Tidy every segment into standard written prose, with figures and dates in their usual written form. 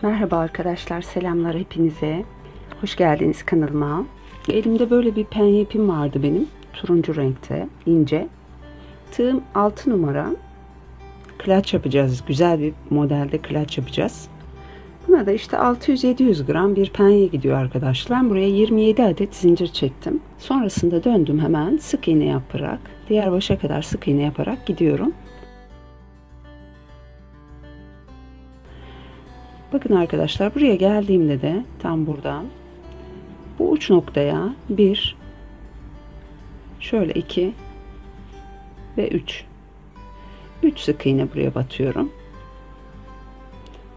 Merhaba arkadaşlar, selamlar hepinize. Hoş geldiniz kanalıma. Elimde böyle bir penye ipim vardı benim. Turuncu renkte, ince. Tığım 6 numara. Klaç yapacağız. Güzel bir modelde klaç yapacağız. Buna da işte 600-700 gram bir penye gidiyor arkadaşlar. Buraya 27 adet zincir çektim. Sonrasında döndüm, hemen sık iğne yaparak, diğer başa kadar sık iğne yaparak gidiyorum. Bakın arkadaşlar, buraya geldiğimde de tam buradan bu uç noktaya 1, şöyle 2 ve 3 sık iğne buraya batıyorum.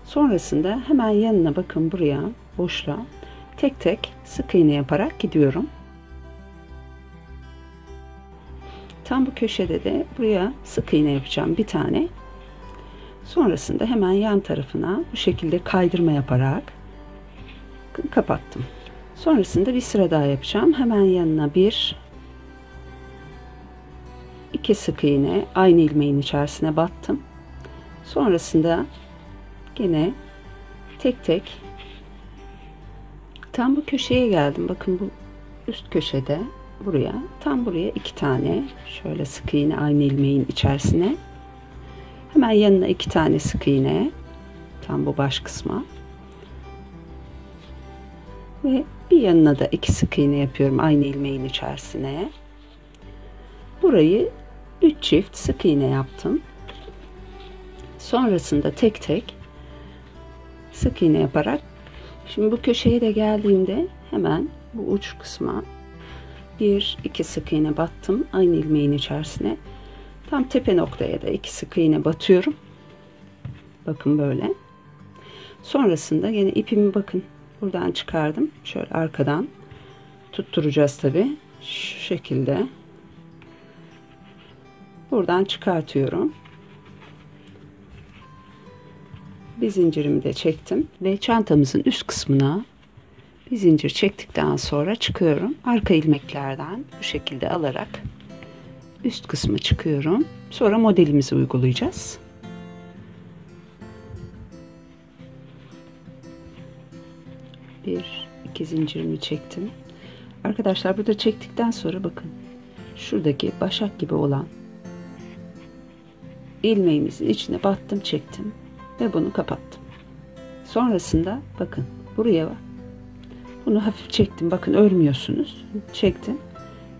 Sonrasında hemen yanına, bakın buraya, boşluğa tek tek sık iğne yaparak gidiyorum. Tam bu köşede de buraya sık iğne yapacağım bir tane. Sonrasında hemen yan tarafına bu şekilde kaydırma yaparak kapattım. Sonrasında bir sıra daha yapacağım. Hemen yanına 1, 2 sık iğne aynı ilmeğin içerisine battım. Sonrasında yine tek tek tam bu köşeye geldim. Bakın bu üst köşede, buraya, tam buraya 2 tane şöyle sık iğne aynı ilmeğin içerisine. Hemen yanına 2 tane sık iğne tam bu baş kısma ve bir yanına da 2 sık iğne yapıyorum aynı ilmeğin içerisine. Burayı 3 çift sık iğne yaptım. Sonrasında tek tek sık iğne yaparak, şimdi bu köşeye de geldiğimde hemen bu uç kısma 1-2 sık iğne battım aynı ilmeğin içerisine. Tam tepe noktaya da 2 sık iğne batıyorum. Bakın böyle. Sonrasında yine ipimi, bakın buradan çıkardım. Şöyle arkadan tutturacağız tabi. Şu şekilde. Buradan çıkartıyorum. Bir zincirimi de çektim ve çantamızın üst kısmına bir zincir çektikten sonra çıkıyorum. Arka ilmeklerden bu şekilde alarak üst kısmı çıkıyorum. Sonra modelimizi uygulayacağız. Bir, iki zincirimi çektim. Arkadaşlar burada çektikten sonra bakın şuradaki başak gibi olan ilmeğimizin içine battım, çektim ve bunu kapattım. Sonrasında bakın buraya bunu hafif çektim. Bakın örmüyorsunuz. Çektim.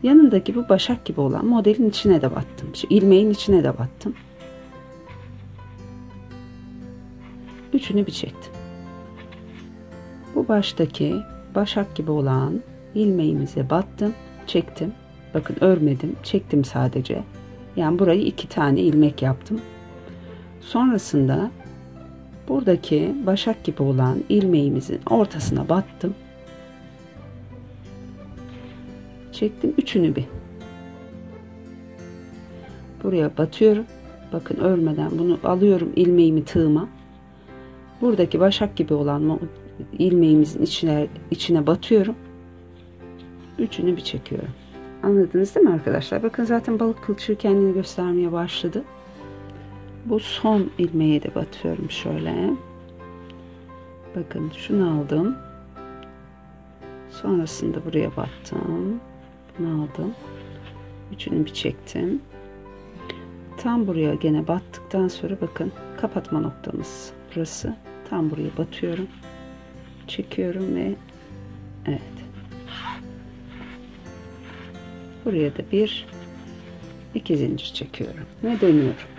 Yanındaki bu başak gibi olan modelin içine de battım. Şu ilmeğin içine de battım. Üçünü bir çektim. Bu baştaki başak gibi olan ilmeğimize battım, çektim. Bakın örmedim, çektim sadece. Yani burayı 2 tane ilmek yaptım. Sonrasında buradaki başak gibi olan ilmeğimizin ortasına battım. Çektim, üçünü bir. Buraya batıyorum. Bakın örmeden bunu alıyorum ilmeğimi tığıma. Buradaki başak gibi olan ilmeğimizin içine batıyorum. Üçünü bir çekiyorum. Anladınız değil mi arkadaşlar? Bakın zaten balık kılçığı kendini göstermeye başladı. Bu son ilmeğe de batıyorum şöyle. Bakın şunu aldım. Sonrasında buraya battım. Bunu aldım. Üçünü bir çektim. Tam buraya gene battıktan sonra bakın kapatma noktamız burası. Tam buraya batıyorum. Çekiyorum ve evet. Buraya da 1-2 zincir çekiyorum ve dönüyorum.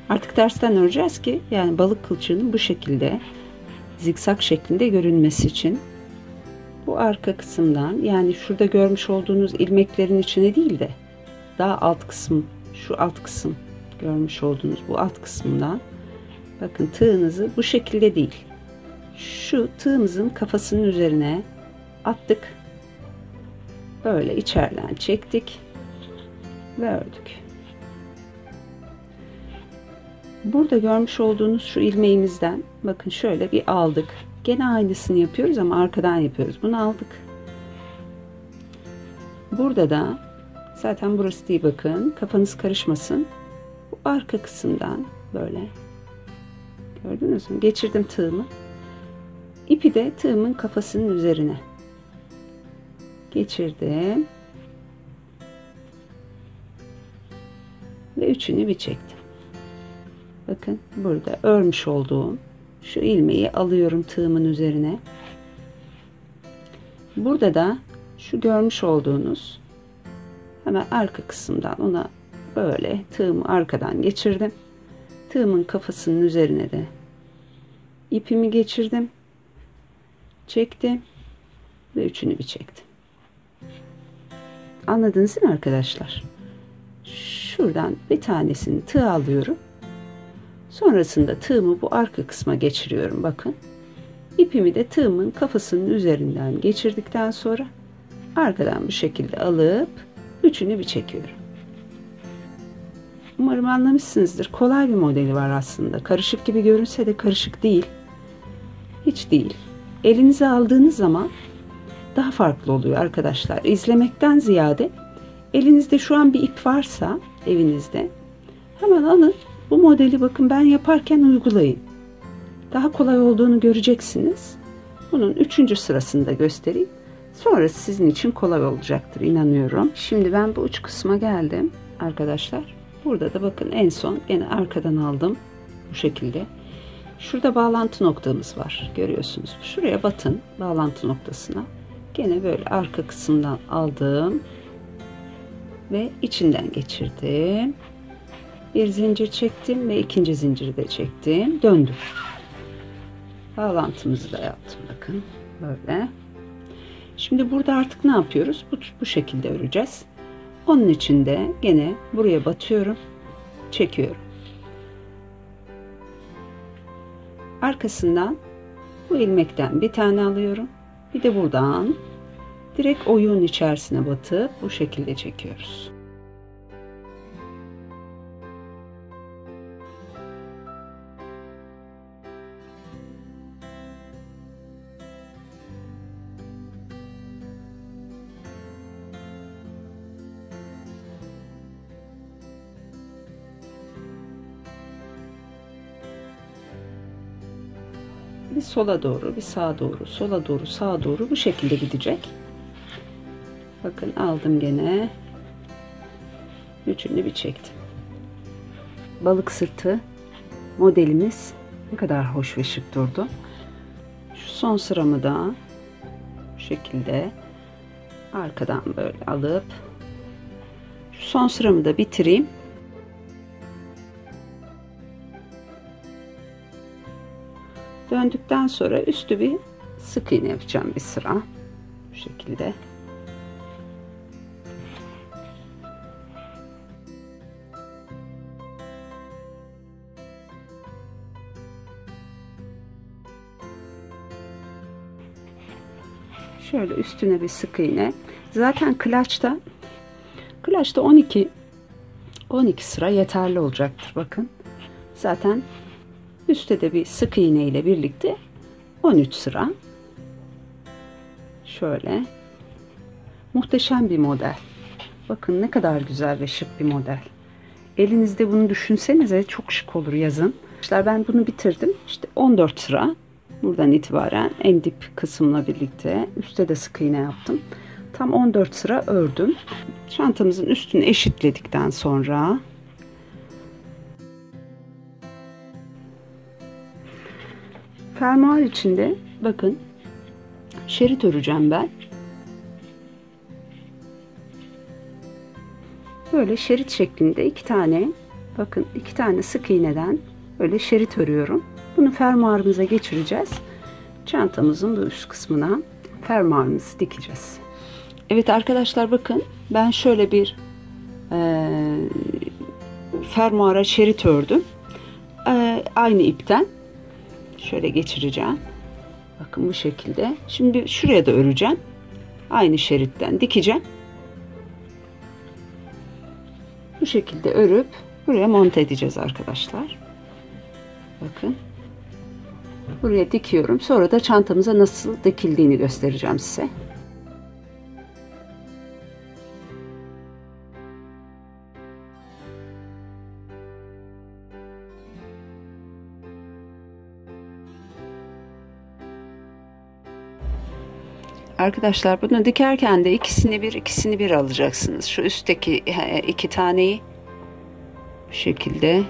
Artık tersten öreceğiz ki yani balık kılçığının bu şekilde zikzak şeklinde görünmesi için. Bu arka kısımdan, yani şurada görmüş olduğunuz ilmeklerin içine değil de daha alt kısım, şu alt kısım, görmüş olduğunuz bu alt kısmından bakın tığınızı bu şekilde değil, şu tığımızın kafasının üzerine attık, böyle içeriden çektik ve ördük. Burada görmüş olduğunuz şu ilmeğimizden bakın şöyle bir aldık. Gene aynısını yapıyoruz ama arkadan yapıyoruz. Bunu aldık. Burada da zaten burası değil, bakın kafanız karışmasın. Bu arka kısımdan böyle Gördünüz mü? Geçirdim tığımı. İpi de tığımın kafasının üzerine geçirdim. Ve üçünü bir çektim. Bakın burada örmüş olduğum şu ilmeği alıyorum tığımın üzerine. Burada da şu görmüş olduğunuz hemen arka kısımdan ona böyle tığımı arkadan geçirdim. Tığımın kafasının üzerine de ipimi geçirdim. Çektim ve üçünü bir çektim. Anladınız değil mi arkadaşlar? Şuradan bir tanesini tığ alıyorum. Sonrasında tığımı bu arka kısma geçiriyorum. Bakın. İpimi de tığımın kafasının üzerinden geçirdikten sonra arkadan bu şekilde alıp üçünü bir çekiyorum. Umarım anlamışsınızdır. Kolay bir modeli var aslında. Karışık gibi görünse de karışık değil. Hiç değil. Elinize aldığınız zaman daha farklı oluyor arkadaşlar. İzlemekten ziyade elinizde şu an bir ip varsa evinizde hemen alın. Bu modeli bakın ben yaparken uygulayın. Daha kolay olduğunu göreceksiniz. Bunun 3. sırasını da göstereyim. Sonrası sizin için kolay olacaktır inanıyorum. Şimdi ben bu uç kısma geldim arkadaşlar. Burada da bakın en son yine arkadan aldım. Bu şekilde. Şurada bağlantı noktamız var. Görüyorsunuz. Şuraya batın bağlantı noktasına. Gene böyle arka kısımdan aldım. Ve içinden geçirdim. Bir zincir çektim ve ikinci zinciri de çektim. Döndüm. Bağlantımızı da yaptım. Bakın böyle. Şimdi burada artık ne yapıyoruz? Bu şekilde öreceğiz. Onun için de gene buraya batıyorum. Çekiyorum. Arkasından bu ilmekten bir tane alıyorum. Bir de buradan direkt oyuğun içerisine batıp bu şekilde çekiyoruz. Bir sola doğru, bir sağa doğru, sola doğru, sağa doğru bu şekilde gidecek. Bakın aldım gene. Üçünü bir çektim. Balık sırtı modelimiz ne kadar hoş ve şık durdu. Şu son sıramı da bu şekilde arkadan böyle alıp şu son sıramı da bitireyim. Döndükten sonra üstü bir sık iğne yapacağım bir sıra. Bu şekilde. Şöyle üstüne bir sık iğne. Zaten klaçta 12 sıra yeterli olacaktır. Bakın. Zaten üstte de bir sık iğne ile birlikte 13 sıra. Şöyle. Muhteşem bir model. Bakın ne kadar güzel ve şık bir model. Elinizde bunu düşünsenize çok şık olur yazın. İşte ben bunu bitirdim. İşte 14 sıra. Buradan itibaren en dip kısımla birlikte üstte de sık iğne yaptım. Tam 14 sıra ördüm. Çantamızın üstünü eşitledikten sonra fermuar içinde bakın şerit öreceğim ben. Böyle şerit şeklinde iki tane sık iğneden böyle şerit örüyorum. Bunu fermuarımıza geçireceğiz. Çantamızın bu üst kısmına fermuarımızı dikeceğiz. Evet arkadaşlar bakın ben şöyle bir fermuara şerit ördüm. Aynı ipten şöyle geçireceğim. Bakın bu şekilde. Şimdi şuraya da öreceğim. Aynı şeritten dikeceğim. Bu şekilde örüp buraya monte edeceğiz arkadaşlar. Bakın. Buraya dikiyorum. Sonra da çantamıza nasıl dikildiğini göstereceğim size. Arkadaşlar bunu dikerken de ikisini bir alacaksınız. Şu üstteki iki taneyi bu şekilde.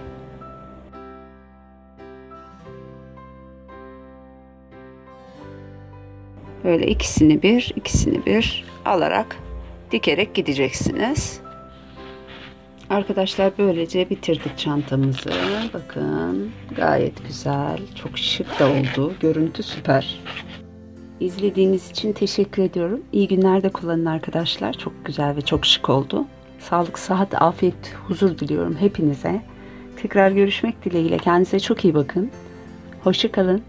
Böyle ikisini bir alarak dikerek gideceksiniz. Arkadaşlar böylece bitirdik çantamızı. Bakın gayet güzel. Çok şık da oldu. Görüntü süper. İzlediğiniz için teşekkür ediyorum. İyi günlerde kullanın arkadaşlar. Çok güzel ve çok şık oldu. Sağlık, sıhhat, afiyet, huzur diliyorum hepinize. Tekrar görüşmek dileğiyle. Kendinize çok iyi bakın. Hoşça kalın.